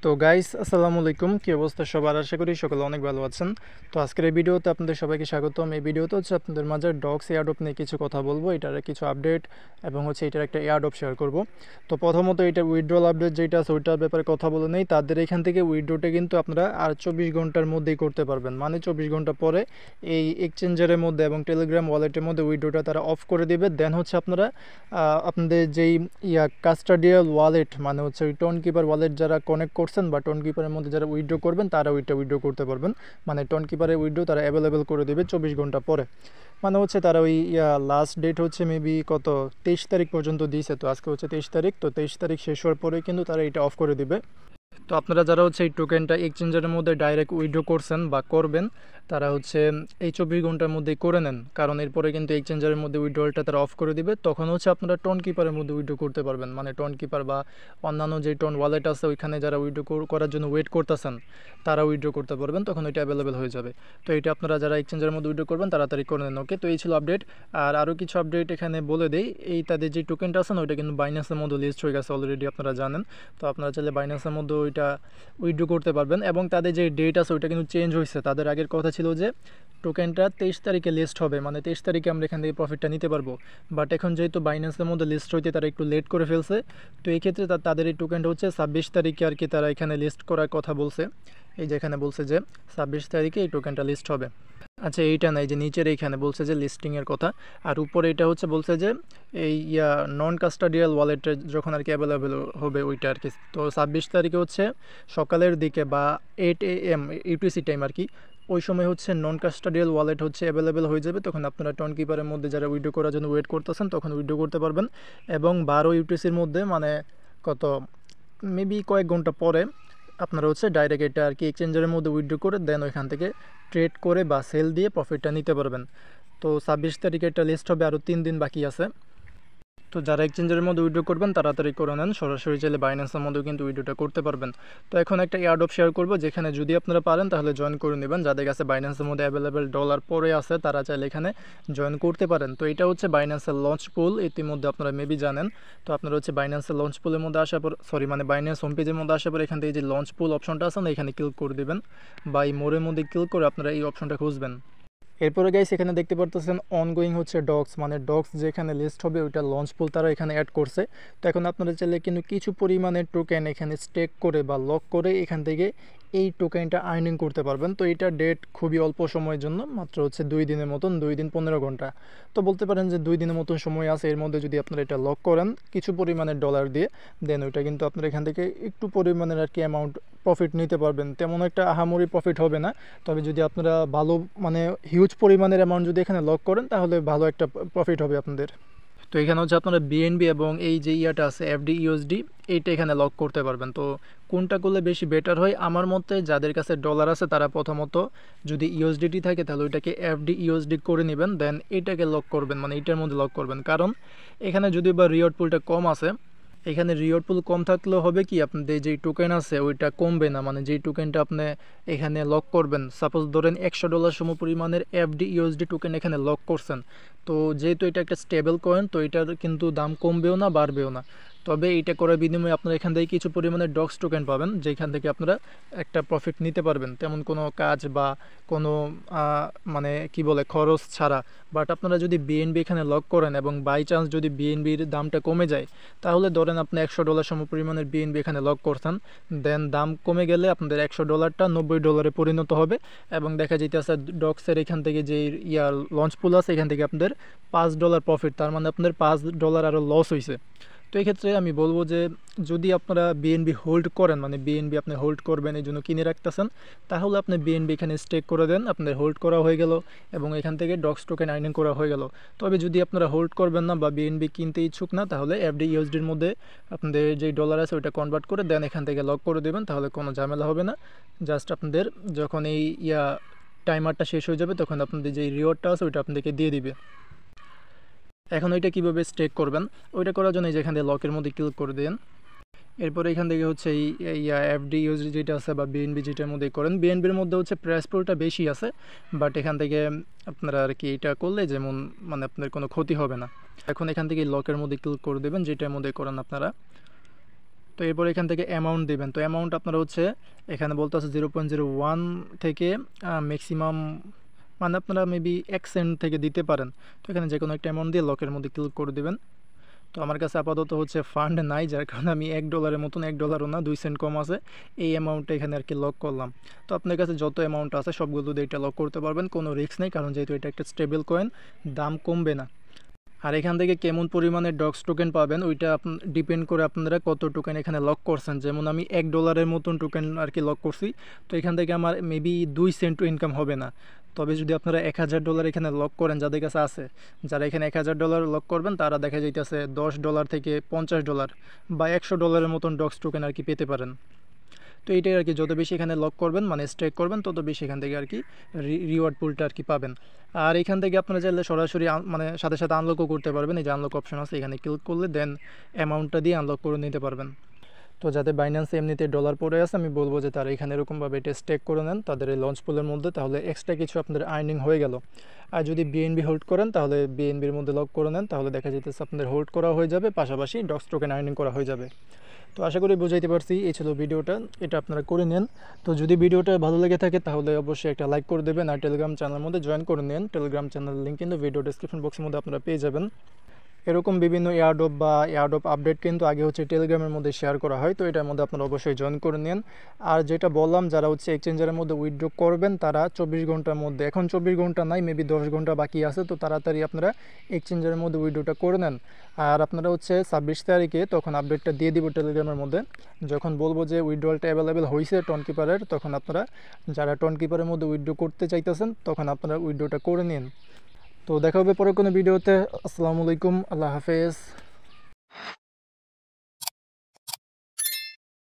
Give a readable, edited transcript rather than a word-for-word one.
তো গাইস আসসালামু আলাইকুম, কি অবস্থা সবার? আশা করি সকলে অনেক ভালো আছেন। তো আজকের এই ভিডিওতে আপনাদের সবাইকে স্বাগতম। এই ভিডিওতে হচ্ছে আপনাদের মাঝে ডগস এয়ারড্রপ নিয়ে কিছু কথা বলবো, এটার কিছু আপডেট এবং হচ্ছে এটার একটা এয়ারড্রপ শেয়ার করব। তো প্রথমত এটা উইথড্রল আপডেট যেটা আছে ওইটার ব্যাপারে কথা বলে নেই। তাদের এখান থেকে উইথড্রটা কিন্তু আপনারা আর 24 ঘন্টার মধ্যেই করতে পারবেন, মানে 24 ঘন্টা পরে এই এক্সচেঞ্জারের মধ্যে এবং টেলিগ্রাম ওয়ালেটের মধ্যে উইথড্রটা তারা অফ করে দিবে। দেন হচ্ছে আপনারা আপনাদের যেই কাস্টাডিয়াল ওয়ালেট, মানে হচ্ছে ওই টোন কিপার ওয়ালেট যারা কানেক্ট করছেন বা টোন কিপারের মধ্যে যারা উইথড্র করবেন তারা উইথড্র করতে পারবেন। মানে টোন কিপারের উইথড্র তারা অ্যাভেলেবেল করে দেবে 24 ঘন্টা পরে। মানে হচ্ছে তারা ওই লাস্ট ডেট হচ্ছে মেবি কত 23 তারিখ পর্যন্ত দিয়েছে। তো আজকে হচ্ছে 23 তারিখ, তো 23 তারিখ শেষ হওয়ার পরে কিন্তু তারা এটা অফ করে দিবে। তো আপনারা যারা হচ্ছে এই টোকেনটা এক্সচেঞ্জের মধ্যে ডাইরেক্ট উইথড্র করছেন বা করবেন, তারা হচ্ছে এই 24 ঘন্টার মধ্যেই করে নেন, কারণ এরপরে কিন্তু এক্সচেঞ্জারের মধ্যে উইথড্রলটা তারা অফ করে দিবে। তখন হচ্ছে আপনারা টোন কিপারের মধ্যে উইথড্র করতে পারবেন। মানে টোন কিপার বা অন্যান্য যে টোন ওয়ালেট আছে ওইখানে যারা উইথড্র করার জন্য ওয়েট করতেছেন তারা উইথড্র করতে পারবেন, তখন এটা অ্যাভেলেবেল হয়ে যাবে। তো এটা আপনারা যারা এক্সচেঞ্জের মধ্যে উইথড্র করবেন তাড়াতাড়ি করে নেন। ওকে, তো এই ছিল আপডেট। আর আরও কিছু আপডেট এখানে বলে দেই। এই তাদের যে টোকেনটা আছে না ওইটা কিন্তু বাইন্যান্সের মধ্যে লিস্ট হয়ে গেছে অলরেডি, আপনারা জানেন। তো আপনারা চাইলে বাইন্যান্সের মধ্যে ওইটা উইথড্র করতে পারবেন। এবং তাদের যে ডেট আছে ওইটা কিন্তু চেঞ্জ হয়েছে। তাদের আগের কথা ছিল যে টোকেনটা 23 তারিখে লিস্ট হবে, মানে 23 তারিখে আমরা এখান থেকে প্রফিটটা নিতে পারবো। বাট এখন যেহেতু বাইন্যান্সের মধ্যে লিস্ট হইতে তারা একটু লেট করে ফেলছে, তো এই ক্ষেত্রে তাদের এই টোকেনটা হচ্ছে 26 তারিখে আর কি তারা এখানে লিস্ট করার কথা বলছে। এই যে এখানে বলছে যে 26 তারিখে এই টোকেনটা লিস্ট হবে। আচ্ছা, এইটা নাই যে নিচের এইখানে বলছে যে লিস্টিংয়ের কথা, আর উপরে এটা হচ্ছে বলছে যে এই নন কাস্টাডিয়াল ওয়ালেটে যখন আর কি অ্যাভেলেবেল হবে ওইটা আর কি। তো 26 তারিখে হচ্ছে সকালের দিকে বা 8 AM ইউটিসি টাইম আর কি, ওই সময় হচ্ছে নন কাস্টাডিয়াল ওয়ালেট হচ্ছে অ্যাভেলেবেল হয়ে যাবে। তখন আপনারা টোন কিপারের মধ্যে যারা উইথড্র করার জন্য ওয়েট করতেছেন তখন উইথড্র করতে পারবেন। এবং 12 ইউটিসির মধ্যে, মানে কত মেবি কয়েক ঘন্টা পরে আপনারা হচ্ছে ডাইরেক্ট এটা আর কি এক্সচেঞ্জারের মধ্যে উইথড্র করে দেন ওইখান থেকে ট্রেড করে বা সেল দিয়ে প্রফিটটা নিতে পারবেন। তো 26 তারিখে এটা লিস্ট হবে, আরও 3 দিন বাকি আছে। তো যারা এক্সচেঞ্জের মধ্যে উইথড্র করবেন তাড়াতাড়ি করে নেন, সরাসরি চাইলে বাইন্যান্সের মধ্যেও কিন্তু উইথড্রটা করতে পারবেন। তো এখন একটা এয়ারড্রপ শেয়ার করবো, যেখানে যদি আপনারা পারেন তাহলে জয়েন করে নেবেন। যাদের কাছে বাইন্যান্সের মধ্যে অ্যাভেলেবেল ডলার পরে আছে তারা চাইলে এখানে জয়েন করতে পারেন। তো এটা হচ্ছে বাইন্যান্সের লঞ্চ পুল, ইতিমধ্যে আপনারা মেবি জানেন। তো আপনারা হচ্ছে বাইন্যান্সের লঞ্চ পুলের মধ্যে আসার পর, মানে বাইন্যান্স হোম পেজের মধ্যে আসার পর এখান থেকে যে লঞ্চ পুল অপশনটা আছে না এখানে ক্লিক করে দেবেন, বা এই মোড়ের মধ্যে ক্লিক করে আপনারা এই অপশনটা খুঁজবেন। এরপরে গাইস এখানে দেখতে পারতেছেন অনগোয়িং হচ্ছে ডক্স, মানে ডক্স যেখানে লিস্ট হবে ওইটা লঞ্চ পুল তারা এখানে অ্যাড করছে। তো এখন আপনারা চাইলে কিন্তু কিছু পরিমাণে টোকেন এখানে স্টেক করে বা লক করে এখান থেকে এই টোকেনটা আর্নিং করতে পারবেন। তো এটা ডেট খুবই অল্প সময়ের জন্য, মাত্র হচ্ছে 2 দিনের মতন, 2 দিন 15 ঘন্টা। তো বলতে পারেন যে 2 দিনের মতন সময় আছে, এর মধ্যে যদি আপনারা এটা লক করেন কিছু পরিমাণে ডলার দিয়ে, দেন ওইটা কিন্তু আপনারা এখান থেকে একটু পরিমাণের আর কি অ্যামাউন্ট প্রফিট নিতে পারবেন। তেমন একটা আহামরি প্রফিট হবে না, তবে যদি আপনারা ভালো মানে হিউজ পরিমাণের অ্যামাউন্ট যদি এখানে লক করেন তাহলে ভালো একটা প্রফিট হবে আপনাদের। তো এখানে হচ্ছে আপনারা বিএনবি এবং এই যে ইয়াটা আছে এফডি ইউএসডি, এইটা এখানে লক করতে পারবেন। তো কোনটা করলে বেশি বেটার হয় আমার মতে, যাদের কাছে ডলার আছে তারা প্রথমত যদি ইউএসডিটি থাকে তাহলে ওইটাকে এফডি ইউএসডি করে নেবেন, দেন এটাকে লক করবেন, মানে এটার মধ্যে লক করবেন। কারণ এখানে যদি বা রিওয়ার্ড পুলটা কম আছে, এখানে রিওয়ার্ড পুল কম থাকলেও হবে কি আপনাদের যেই টোকেন আছে ওইটা কমবে না। মানে যেই টোকেনটা আপনি এখানে লক করবেন, সাপোজ ধরেন $100 সম পরিমাণের এফডি ইউএসডি টোকেন এখানে লক করছেন, তো যেহেতু এটা একটা স্টেবল কয়েন তো এটার কিন্তু দাম কমবেও না বাড়বেও না। তবে এটা করার বিনিময়ে আপনারা এখান থেকে কিছু পরিমাণে ডক্স টোকেন পাবেন, যেখান থেকে আপনারা একটা প্রফিট নিতে পারবেন, তেমন কোনো কাজ বা কোনো মানে কি বলে খরচ ছাড়া। বাট আপনারা যদি বিএনবি এখানে লক করেন এবং বাই চান্স যদি বিএনবির দামটা কমে যায়, তাহলে ধরেন আপনি $100 সম পরিমাণের বিএনবি এখানে লক করছেন, দেন দাম কমে গেলে আপনাদের $100টা $90 পরিণত হবে। এবং দেখা যাইতেছে ডক্সের এখান থেকে যে লঞ্চ পুল আছে এখান থেকে আপনাদের $5 প্রফিট, তার মানে আপনাদের $5 আরও লস হয়েছে। তো এই ক্ষেত্রে আমি বলবো যে যদি আপনারা বিএনবি হোল্ড করেন, মানে বিএনবি আপনি হোল্ড করবেন এই জন্য কিনে রাখতেছেন, তাহলে আপনি বিএনবি এখানে স্টেক করে দেন, আপনাদের হোল্ড করা হয়ে গেল এবং এখান থেকে ডক্স টোকেন আর্নিং করা হয়ে গেল। তবে যদি আপনারা হোল্ড করবেন না বা বিএনবি কিনতে ইচ্ছুক না, তাহলে এফডি ইউএসডির মধ্যে আপনাদের যেই ডলার আছে ওইটা কনভার্ট করে দেন এখান থেকে লক করে দেবেন, তাহলে কোনো ঝামেলা হবে না। জাস্ট আপনাদের যখন এই টাইমারটা শেষ হয়ে যাবে তখন আপনাদের যেই রিওয়ার্ডটা আছে ওইটা আপনাদেরকে দিয়ে দিবে। এখন ওইটা কীভাবে স্টেক করবেন, ওইটা করার জন্য যেখান থেকে লকের মধ্যে ক্লিক করে দেন। এরপরে এখান থেকে হচ্ছে এই এফডি ইউএসডি যেটা আছে বা বিএনবি যেটার মধ্যে করেন, বিএনবির মধ্যে হচ্ছে প্রাইস পুলটা বেশি আছে, বাট এখান থেকে আপনারা আর কি এটা করলে যেমন মানে আপনার কোনো ক্ষতি হবে না। এখন এখান থেকে লকের মধ্যে ক্লিক করে দেবেন যেটার মধ্যে করেন আপনারা। তো এরপর এখান থেকে অ্যামাউন্ট দিবেন। তো অ্যামাউন্ট আপনারা হচ্ছে এখানে বলতে আছে 0.01 থেকে ম্যাক্সিমাম, মানে আপনারা মেবি 1 সেন্ট থেকে দিতে পারেন। তো এখানে যে কোনো একটা অ্যামাউন্ট দিয়ে লকের মধ্যে ক্লিক করে দেবেন। তো আমার কাছে আপাতত হচ্ছে ফান্ড নাই, যার কারণে আমি $1 মতন, $1ও না 2 সেন্ট কম আছে, এই অ্যামাউন্টটা এখানে আর কি লক করলাম। তো আপনার কাছে যত অ্যামাউন্ট আছে সবগুলো দিয়ে এটা লক করতে পারবেন, কোনো রিস্ক নেই, কারণ যেহেতু এটা একটা স্টেবল কয়েন, দাম কমবে না। আর এখান থেকে কেমন পরিমাণে ডক্স টোকেন পাবেন ওইটা ডিপেন্ড করে আপনারা কত টোকেন এখানে লক করছেন। যেমন আমি $1 মতন টোকেন আর কি লক করছি, তো এখান থেকে আমার মেবি 2 সেন্ট ইনকাম হবে না। তবে যদি আপনারা $1000 এখানে লক করেন, যাদের কাছে আছে, যারা এখানে $1000 লক করবেন তারা দেখা যাইতেছে $10 থেকে $50 বা $100 মতন ডক্স টোকেন আর কি পেতে পারেন। তো এইটাই আর কি, যত বেশি এখানে লক করবেন মানে স্টেক করবেন তত বেশি এখান থেকে আর কি রিওয়ার্ড পুলটা আর কি পাবেন। আর এখান থেকে আপনারা চাইলে সরাসরি মানে সাথে সাথে আনলকও করতে পারবেন। এই যে আনলক অপশন আছে, এখানে ক্লিক করলে দেন অ্যামাউন্টটা দিয়ে আনলক করে নিতে পারবেন। তো যাদের বাইন্যান্সে এমনিতে ডলার পড়ে আছে, আমি বলবো যে তারা এখানে এরকমভাবে এটা স্টেক করে নেন তাদের এই লঞ্চ পুলের মধ্যে, তাহলে এক্সট্রা কিছু আপনাদের আর্নিং হয়ে গেল। আর যদি বিএনবি হোল্ড করেন তাহলে বিএনবির মধ্যে লক করে নেন, তাহলে দেখা যেতেছে আপনাদের হোল্ড করা হয়ে যাবে, পাশাপাশি ডক্স টোকেন আর্নিং করা হয়ে যাবে। তো আশা করি বুঝাইতে পারছি, এই ছিল ভিডিওটা, এটা আপনারা করে নেন। তো যদি ভিডিওটা ভালো লেগে থাকে তাহলে অবশ্যই একটা লাইক করে দেবেন, আর টেলিগ্রাম চ্যানেলের মধ্যে জয়েন করে নেন। টেলিগ্রাম চ্যানেল লিঙ্ক কিন্তু ভিডিও ডেসক্রিপশন বক্সের মধ্যে আপনারা পেয়ে যাবেন। এরকম বিভিন্ন এয়ারড্রপ বা এয়ারড্রপ আপডেট কিন্তু আগে হচ্ছে টেলিগ্রামের মধ্যে শেয়ার করা হয়, তো এটার মধ্যে আপনারা অবশ্যই জয়েন করে নিন। আর যেটা বললাম, যারা হচ্ছে এক্সচেঞ্জারের মধ্যে উইথড্র করবেন তারা 24 ঘন্টার মধ্যে, এখন 24 ঘন্টা নাই, মেবি 10 ঘন্টা বাকি আছে, তো তাড়াতাড়ি আপনারা এক্সচেঞ্জারের মধ্যে উইথড্রটা করে নেন। আর আপনারা হচ্ছে 26 তারিখে তখন আপডেটটা দিয়ে দিব টেলিগ্রামের মধ্যে, যখন বলবো যে উইথড্রলটা অ্যাভেলেবেল হয়েছে টন কিপারের, তখন আপনারা যারা টন কিপারের মধ্যে উইথড্র করতে চাইতেছেন তখন আপনারা উইথড্রটা করে নিন। তো দেখা হবে পরে কোনো ভিডিওতে। আসসালামু আলাইকুম, আল্লাহ হাফেজ।